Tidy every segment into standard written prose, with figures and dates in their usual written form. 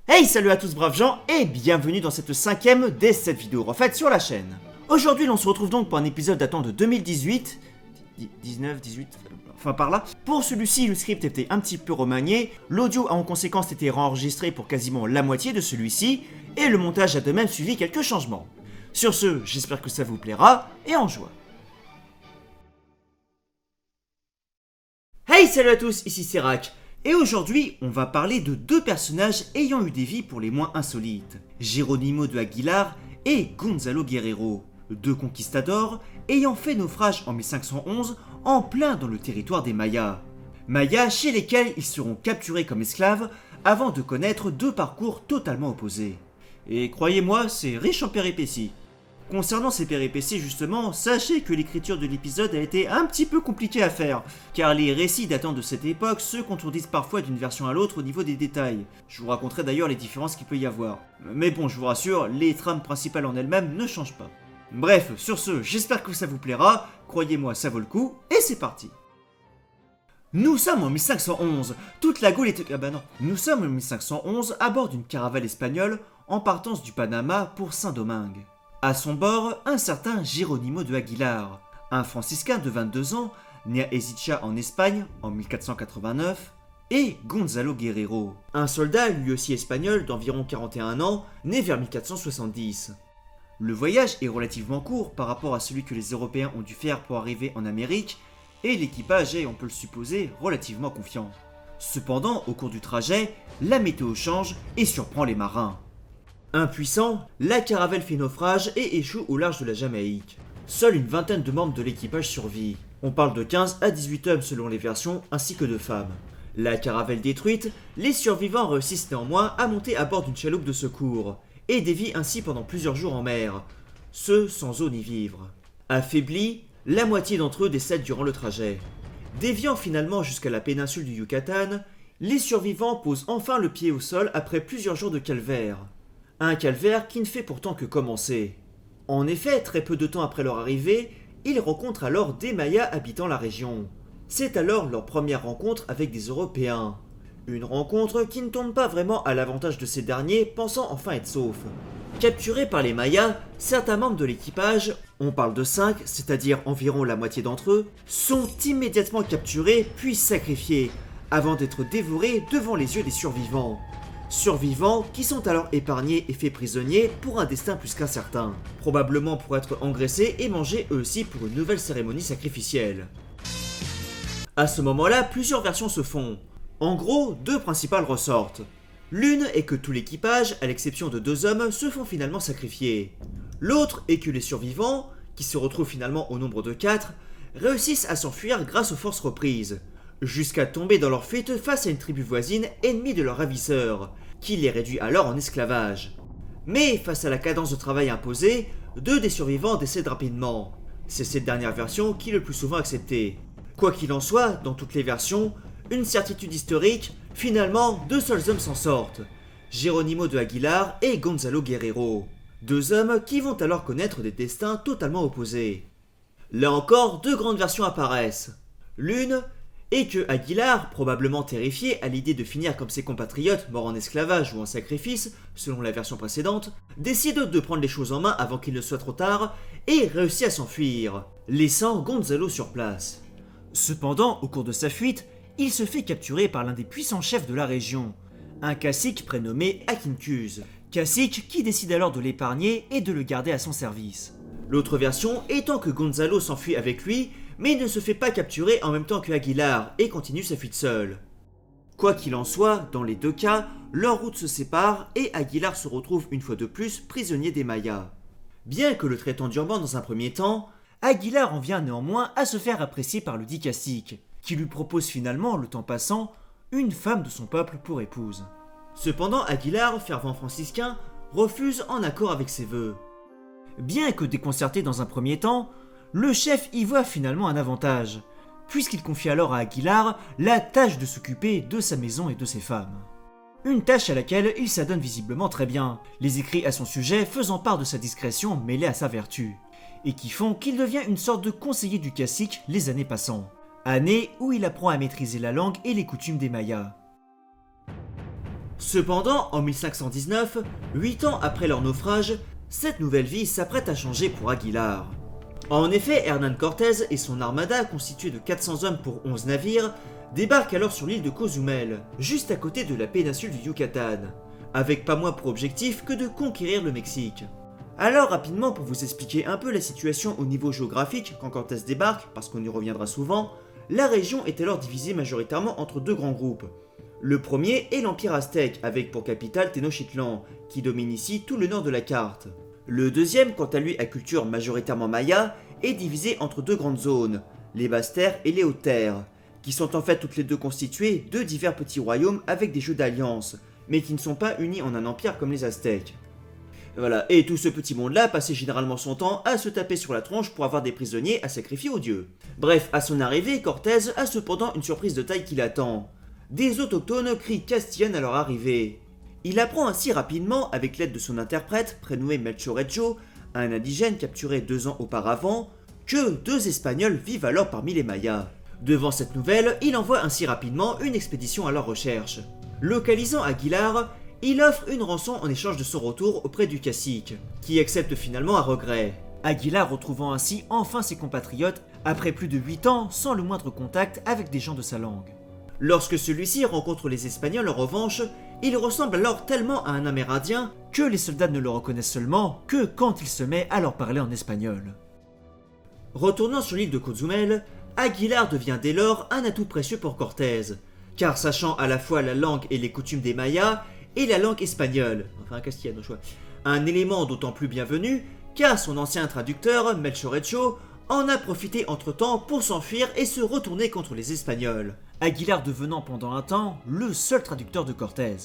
Hey, salut à tous braves gens et bienvenue dans cette 5ème des 7 vidéos refaites sur la chaîne. Aujourd'hui l'on se retrouve donc pour un épisode datant de 2018, 19, 18, enfin par là. Pour celui-ci le script était un petit peu remanié, l'audio a en conséquence été réenregistré pour quasiment la moitié de celui-ci, et le montage a de même suivi quelques changements. Sur ce, j'espère que ça vous plaira, et en joie. Hey, salut à tous, ici Serac. Et aujourd'hui, on va parler de deux personnages ayant eu des vies pour les moins insolites. Jerónimo de Aguilar et Gonzalo Guerrero, deux conquistadors ayant fait naufrage en 1511 en plein dans le territoire des Mayas. Mayas chez lesquels ils seront capturés comme esclaves avant de connaître deux parcours totalement opposés. Et croyez-moi, c'est riche en péripéties. Concernant ces péripéties justement, sachez que l'écriture de l'épisode a été un petit peu compliquée à faire, car les récits datant de cette époque se contredisent parfois d'une version à l'autre au niveau des détails. Je vous raconterai d'ailleurs les différences qu'il peut y avoir. Mais bon, je vous rassure, les trames principales en elles-mêmes ne changent pas. Bref, sur ce, j'espère que ça vous plaira, croyez-moi ça vaut le coup, et c'est parti. Nous sommes en 1511, toute la Gaule est... Ah bah non. Nous sommes en 1511 à bord d'une caravelle espagnole en partance du Panama pour Saint-Domingue. À son bord, un certain Jerónimo de Aguilar, un franciscain de 22 ans, né à Écija en Espagne en 1489, et Gonzalo Guerrero, un soldat lui aussi espagnol d'environ 41 ans, né vers 1470. Le voyage est relativement court par rapport à celui que les Européens ont dû faire pour arriver en Amérique, et l'équipage est, on peut le supposer, relativement confiant. Cependant, au cours du trajet, la météo change et surprend les marins. Impuissant, la caravelle fait naufrage et échoue au large de la Jamaïque. Seule une vingtaine de membres de l'équipage survit. On parle de 15 à 18 hommes selon les versions, ainsi que de femmes. La caravelle détruite, les survivants réussissent néanmoins à monter à bord d'une chaloupe de secours, et dévient ainsi pendant plusieurs jours en mer, ce sans eau ni vivres. Affaiblis, la moitié d'entre eux décèdent durant le trajet. Déviant finalement jusqu'à la péninsule du Yucatan, les survivants posent enfin le pied au sol après plusieurs jours de calvaire. Un calvaire qui ne fait pourtant que commencer. En effet, très peu de temps après leur arrivée, ils rencontrent alors des Mayas habitant la région. C'est alors leur première rencontre avec des Européens. Une rencontre qui ne tombe pas vraiment à l'avantage de ces derniers, pensant enfin être saufs. Capturés par les Mayas, certains membres de l'équipage, on parle de 5, c'est-à-dire environ la moitié d'entre eux, sont immédiatement capturés puis sacrifiés, avant d'être dévorés devant les yeux des survivants. Survivants qui sont alors épargnés et faits prisonniers pour un destin plus qu'incertain, probablement pour être engraissés et mangés eux aussi pour une nouvelle cérémonie sacrificielle. À ce moment-là, plusieurs versions se font. En gros, deux principales ressortent. L'une est que tout l'équipage, à l'exception de 2 hommes, se font finalement sacrifier. L'autre est que les survivants, qui se retrouvent finalement au nombre de 4, réussissent à s'enfuir grâce aux forces reprises, jusqu'à tomber dans leur fuite face à une tribu voisine ennemie de leurs ravisseurs, qui les réduit alors en esclavage. Mais face à la cadence de travail imposée, 2 des survivants décèdent rapidement. C'est cette dernière version qui est le plus souvent acceptée. Quoi qu'il en soit, dans toutes les versions, une certitude historique, finalement 2 seuls hommes s'en sortent, Jerónimo de Aguilar et Gonzalo Guerrero. 2 hommes qui vont alors connaître des destins totalement opposés. Là encore, 2 grandes versions apparaissent. L'une est que Aguilar, probablement terrifié à l'idée de finir comme ses compatriotes morts en esclavage ou en sacrifice, selon la version précédente, décide de prendre les choses en main avant qu'il ne soit trop tard et réussit à s'enfuir, laissant Gonzalo sur place. Cependant, au cours de sa fuite, il se fait capturer par l'un des puissants chefs de la région, un cacique prénommé Aquincuz, cacique qui décide alors de l'épargner et de le garder à son service. L'autre version étant que Gonzalo s'enfuit avec lui, mais ne se fait pas capturer en même temps que Aguilar et continue sa fuite seul. Quoi qu'il en soit, dans les 2 cas, leurs routes se séparent et Aguilar se retrouve une fois de plus prisonnier des Mayas. Bien que le traitant durement dans un premier temps, Aguilar en vient néanmoins à se faire apprécier par le dit cacique, qui lui propose finalement, le temps passant, une femme de son peuple pour épouse. Cependant, Aguilar, fervent franciscain, refuse en accord avec ses vœux. Bien que déconcerté dans un premier temps, le chef y voit finalement un avantage, puisqu'il confie alors à Aguilar la tâche de s'occuper de sa maison et de ses femmes. Une tâche à laquelle il s'adonne visiblement très bien, les écrits à son sujet faisant part de sa discrétion mêlée à sa vertu, et qui font qu'il devient une sorte de conseiller du cacique les années passant. Années où il apprend à maîtriser la langue et les coutumes des Mayas. Cependant, en 1519, 8 ans après leur naufrage, cette nouvelle vie s'apprête à changer pour Aguilar. En effet, Hernán Cortés et son armada, constituée de 400 hommes pour 11 navires, débarquent alors sur l'île de Cozumel, juste à côté de la péninsule du Yucatan, avec pas moins pour objectif que de conquérir le Mexique. Alors rapidement, pour vous expliquer un peu la situation au niveau géographique quand Cortés débarque, parce qu'on y reviendra souvent, la région est alors divisée majoritairement entre deux grands groupes. Le premier est l'Empire aztèque, avec pour capitale Tenochtitlan, qui domine ici tout le nord de la carte. Le deuxième, quant à lui à culture majoritairement maya, est divisé entre deux grandes zones, les basses terres et les hautes terres, qui sont en fait toutes les deux constituées de divers petits royaumes avec des jeux d'alliance, mais qui ne sont pas unis en un empire comme les aztèques. Voilà, et tout ce petit monde-là passait généralement son temps à se taper sur la tronche pour avoir des prisonniers à sacrifier aux dieux. Bref, à son arrivée, Cortés a cependant une surprise de taille qui l'attend. Des autochtones crient Castillane à leur arrivée. Il apprend ainsi rapidement, avec l'aide de son interprète, prénommé Melchorejo, un indigène capturé 2 ans auparavant, que 2 Espagnols vivent alors parmi les Mayas. Devant cette nouvelle, il envoie ainsi rapidement une expédition à leur recherche. Localisant Aguilar, il offre une rançon en échange de son retour auprès du cacique, qui accepte finalement à regret. Aguilar retrouvant ainsi enfin ses compatriotes après plus de 8 ans sans le moindre contact avec des gens de sa langue. Lorsque celui-ci rencontre les Espagnols en revanche, il ressemble alors tellement à un Amérindien que les soldats ne le reconnaissent seulement que quand il se met à leur parler en espagnol. Retournant sur l'île de Cozumel, Aguilar devient dès lors un atout précieux pour Cortés, car sachant à la fois la langue et les coutumes des Mayas et la langue espagnole, enfin castillane au choix, un élément d'autant plus bienvenu car son ancien traducteur, Melchorejo, en a profité entre-temps pour s'enfuir et se retourner contre les Espagnols, Aguilar devenant pendant un temps le seul traducteur de Cortés,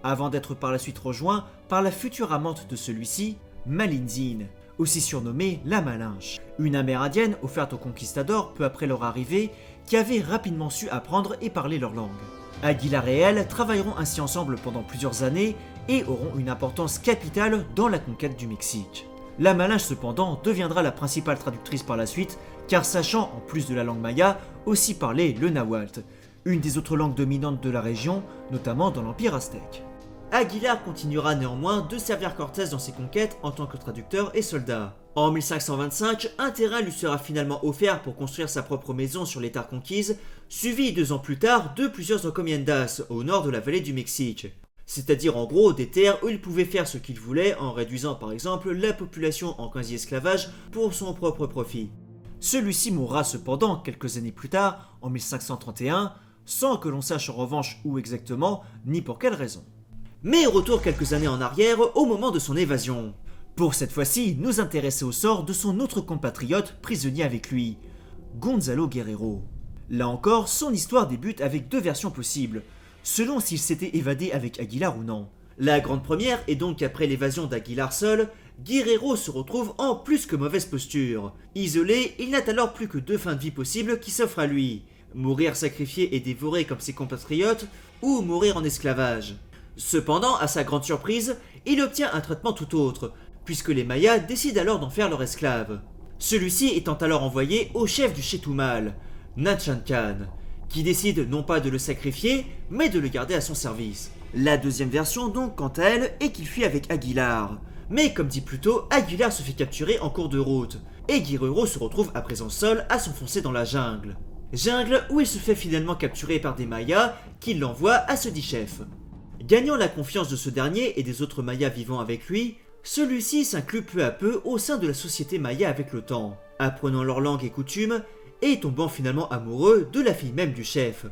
avant d'être par la suite rejoint par la future amante de celui-ci, Malinzin, aussi surnommée la Malinche, une amérindienne offerte aux conquistadors peu après leur arrivée qui avait rapidement su apprendre et parler leur langue. Aguilar et elle travailleront ainsi ensemble pendant plusieurs années et auront une importance capitale dans la conquête du Mexique. La Malinche cependant deviendra la principale traductrice par la suite, car sachant, en plus de la langue maya, aussi parler le nahuatl, une des autres langues dominantes de la région, notamment dans l'Empire aztèque. Aguilar continuera néanmoins de servir Cortés dans ses conquêtes en tant que traducteur et soldat. En 1525, un terrain lui sera finalement offert pour construire sa propre maison sur les terres conquises, suivi 2 ans plus tard de plusieurs encomiendas au nord de la vallée du Mexique. C'est-à-dire en gros des terres où il pouvait faire ce qu'il voulait en réduisant par exemple la population en quasi-esclavage pour son propre profit. Celui-ci mourra cependant quelques années plus tard, en 1531, sans que l'on sache en revanche où exactement, ni pour quelle raison. Mais retour quelques années en arrière au moment de son évasion. Pour cette fois-ci, nous intéresser au sort de son autre compatriote prisonnier avec lui, Gonzalo Guerrero. Là encore, son histoire débute avec 2 versions possibles, selon s'il s'était évadé avec Aguilar ou non. La grande première est donc qu'après l'évasion d'Aguilar seul, Guerrero se retrouve en plus que mauvaise posture. Isolé, il n'a alors plus que 2 fins de vie possibles qui s'offrent à lui, mourir sacrifié et dévoré comme ses compatriotes, ou mourir en esclavage. Cependant, à sa grande surprise, il obtient un traitement tout autre, puisque les Mayas décident alors d'en faire leur esclave. Celui-ci étant alors envoyé au chef du Chetumal, Nanchan, qui décide non pas de le sacrifier, mais de le garder à son service. La deuxième version donc, quant à elle, est qu'il fuit avec Aguilar. Mais comme dit plus tôt, Aguilar se fait capturer en cours de route, et Guerrero se retrouve à présent seul à s'enfoncer dans la jungle. Jungle où il se fait finalement capturer par des Mayas qui l'envoient à ce dit chef. Gagnant la confiance de ce dernier et des autres Mayas vivant avec lui, celui-ci s'inclut peu à peu au sein de la société Maya avec le temps, apprenant leur langue et coutumes, et tombant finalement amoureux de la fille même du chef,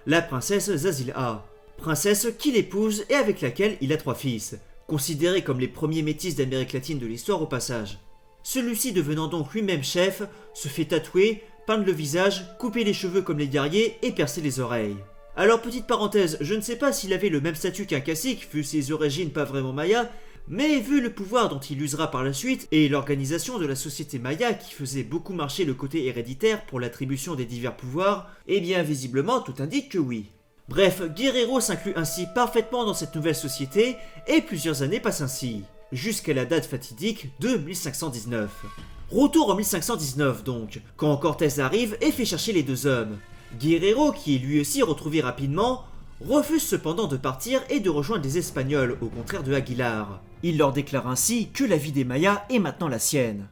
la princesse Zazilha, princesse qu'il épouse et avec laquelle il a 3 fils, considérés comme les premiers métis d'Amérique latine de l'histoire au passage. Celui-ci devenant donc lui-même chef, se fait tatouer, peindre le visage, couper les cheveux comme les guerriers et percer les oreilles. Alors petite parenthèse, je ne sais pas s'il avait le même statut qu'un cacique, vu ses origines pas vraiment mayas, mais vu le pouvoir dont il usera par la suite et l'organisation de la société maya qui faisait beaucoup marcher le côté héréditaire pour l'attribution des divers pouvoirs, eh bien visiblement tout indique que oui. Bref, Guerrero s'inclut ainsi parfaitement dans cette nouvelle société et plusieurs années passent ainsi, jusqu'à la date fatidique de 1519. Retour en 1519 donc, quand Cortés arrive et fait chercher les 2 hommes. Guerrero, qui est lui aussi retrouvé rapidement, refuse cependant de partir et de rejoindre les Espagnols, au contraire de Aguilar. Il leur déclare ainsi que la vie des Mayas est maintenant la sienne,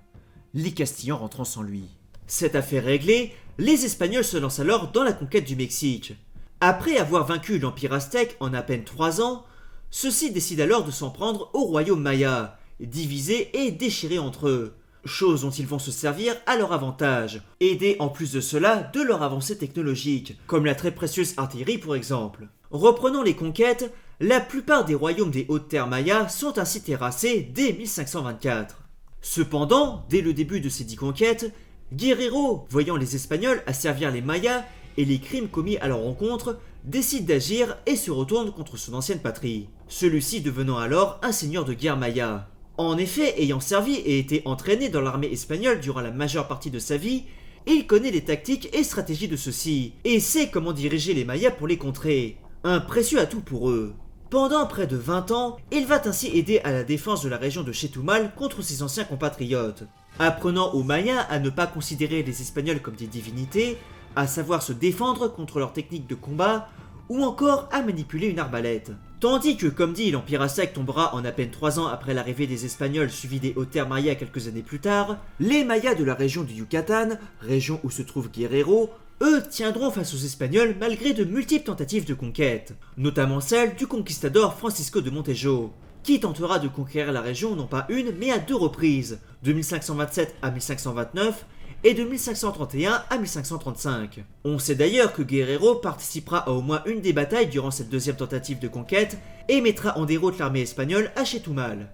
les Castillans rentrant sans lui. Cette affaire réglée, les Espagnols se lancent alors dans la conquête du Mexique. Après avoir vaincu l'Empire aztèque en à peine 3 ans, ceux-ci décident alors de s'en prendre au royaume maya, divisé et déchiré entre eux, chose dont ils vont se servir à leur avantage, aidés en plus de cela de leur avancée technologique, comme la très précieuse artillerie pour exemple. Reprenant les conquêtes, la plupart des royaumes des Hautes-Terres mayas sont ainsi terrassés dès 1524. Cependant, dès le début de ces 10 conquêtes, Guerrero, voyant les Espagnols asservir les Mayas et les crimes commis à leur encontre, décide d'agir et se retourne contre son ancienne patrie, celui-ci devenant alors un seigneur de guerre maya. En effet, ayant servi et été entraîné dans l'armée espagnole durant la majeure partie de sa vie, il connaît les tactiques et stratégies de ceux-ci, et sait comment diriger les Mayas pour les contrer. Un précieux atout pour eux. Pendant près de 20 ans, il va ainsi aider à la défense de la région de Chetumal contre ses anciens compatriotes, apprenant aux Mayas à ne pas considérer les Espagnols comme des divinités, à savoir se défendre contre leurs techniques de combat, ou encore à manipuler une arbalète. Tandis que, comme dit, l'Empire aztèque tombera en à peine 3 ans après l'arrivée des Espagnols suivi des Hautes-Terres mayas quelques années plus tard, les Mayas de la région du Yucatan, région où se trouve Guerrero, eux tiendront face aux Espagnols malgré de multiples tentatives de conquête, notamment celle du conquistador Francisco de Montejo, qui tentera de conquérir la région non pas une mais à 2 reprises, de 1527 à 1529 et de 1531 à 1535. On sait d'ailleurs que Guerrero participera à au moins une des batailles durant cette deuxième tentative de conquête et mettra en déroute l'armée espagnole à Chetumal.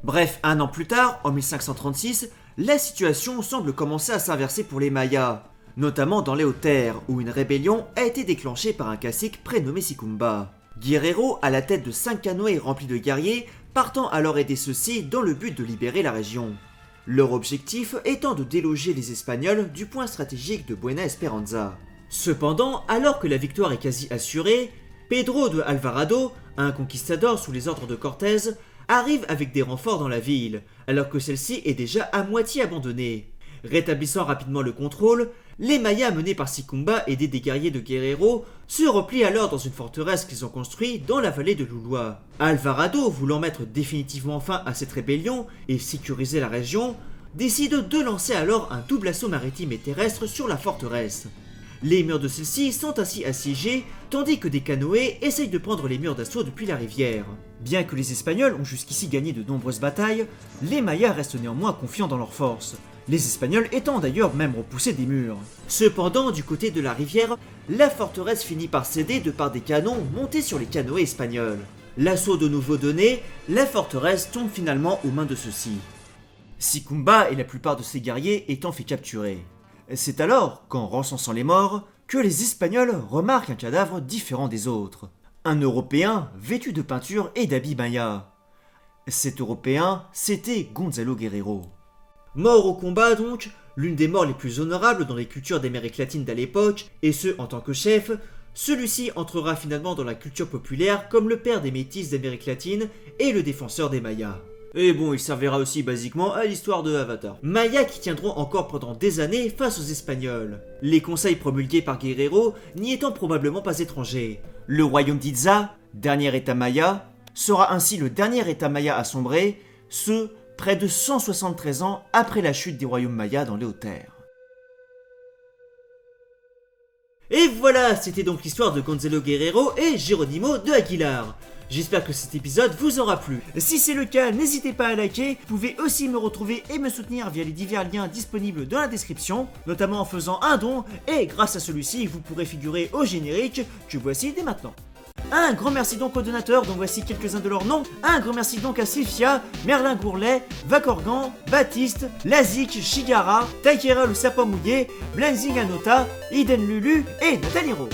Bref, 1 an plus tard, en 1536, la situation semble commencer à s'inverser pour les Mayas, notamment dans les Hautes-Terres, où une rébellion a été déclenchée par un cacique prénommé Sicumba. Guerrero, à la tête de 5 canoës remplis de guerriers, partant alors aider ceux-ci dans le but de libérer la région. Leur objectif étant de déloger les Espagnols du point stratégique de Buena Esperanza. Cependant, alors que la victoire est quasi assurée, Pedro de Alvarado, un conquistador sous les ordres de Cortés, arrive avec des renforts dans la ville, alors que celle-ci est déjà à moitié abandonnée. Rétablissant rapidement le contrôle, les Mayas menés par Sicumba aidés des guerriers de Guerrero se replient alors dans une forteresse qu'ils ont construite dans la vallée de Lulua. Alvarado, voulant mettre définitivement fin à cette rébellion et sécuriser la région, décide de lancer alors un double assaut maritime et terrestre sur la forteresse. Les murs de celle-ci sont ainsi assiégés, tandis que des canoës essayent de prendre les murs d'assaut depuis la rivière. Bien que les Espagnols ont jusqu'ici gagné de nombreuses batailles, les Mayas restent néanmoins confiants dans leurs forces, les Espagnols étant d'ailleurs même repoussés des murs. Cependant, du côté de la rivière, la forteresse finit par céder de par des canons montés sur les canoës espagnols. L'assaut de nouveau donné, la forteresse tombe finalement aux mains de ceux-ci, Sicumba et la plupart de ses guerriers étant fait capturer. C'est alors qu'en recensant les morts, que les Espagnols remarquent un cadavre différent des autres. Un Européen vêtu de peinture et d'habits mayas. Cet Européen, c'était Gonzalo Guerrero. Mort au combat donc, l'une des morts les plus honorables dans les cultures d'Amérique latine d'à l'époque, et ce en tant que chef, celui-ci entrera finalement dans la culture populaire comme le père des métis d'Amérique latine et le défenseur des Mayas. Et bon, il servira aussi basiquement à l'histoire de Avatar. Mayas qui tiendront encore pendant des années face aux Espagnols. Les conseils promulgués par Guerrero n'y étant probablement pas étrangers. Le royaume d'Itza, dernier état maya, sera ainsi le dernier état maya à sombrer, ce près de 173 ans après la chute des royaumes mayas dans les Hautes-Terres. Et voilà, c'était donc l'histoire de Gonzalo Guerrero et Jerónimo de Aguilar. J'espère que cet épisode vous aura plu. Si c'est le cas, n'hésitez pas à liker. Vous pouvez aussi me retrouver et me soutenir via les divers liens disponibles dans la description, notamment en faisant un don, et grâce à celui-ci, vous pourrez figurer au générique que voici dès maintenant. Un grand merci donc aux donateurs, dont voici quelques-uns de leurs noms. Un grand merci donc à Sylphia, Merlin Gourlet, Vacorgan, Baptiste, Lazik, Shigara, Taikera le sapin mouillé, Blenzing Anota, Iden Lulu et Nathalie Rose.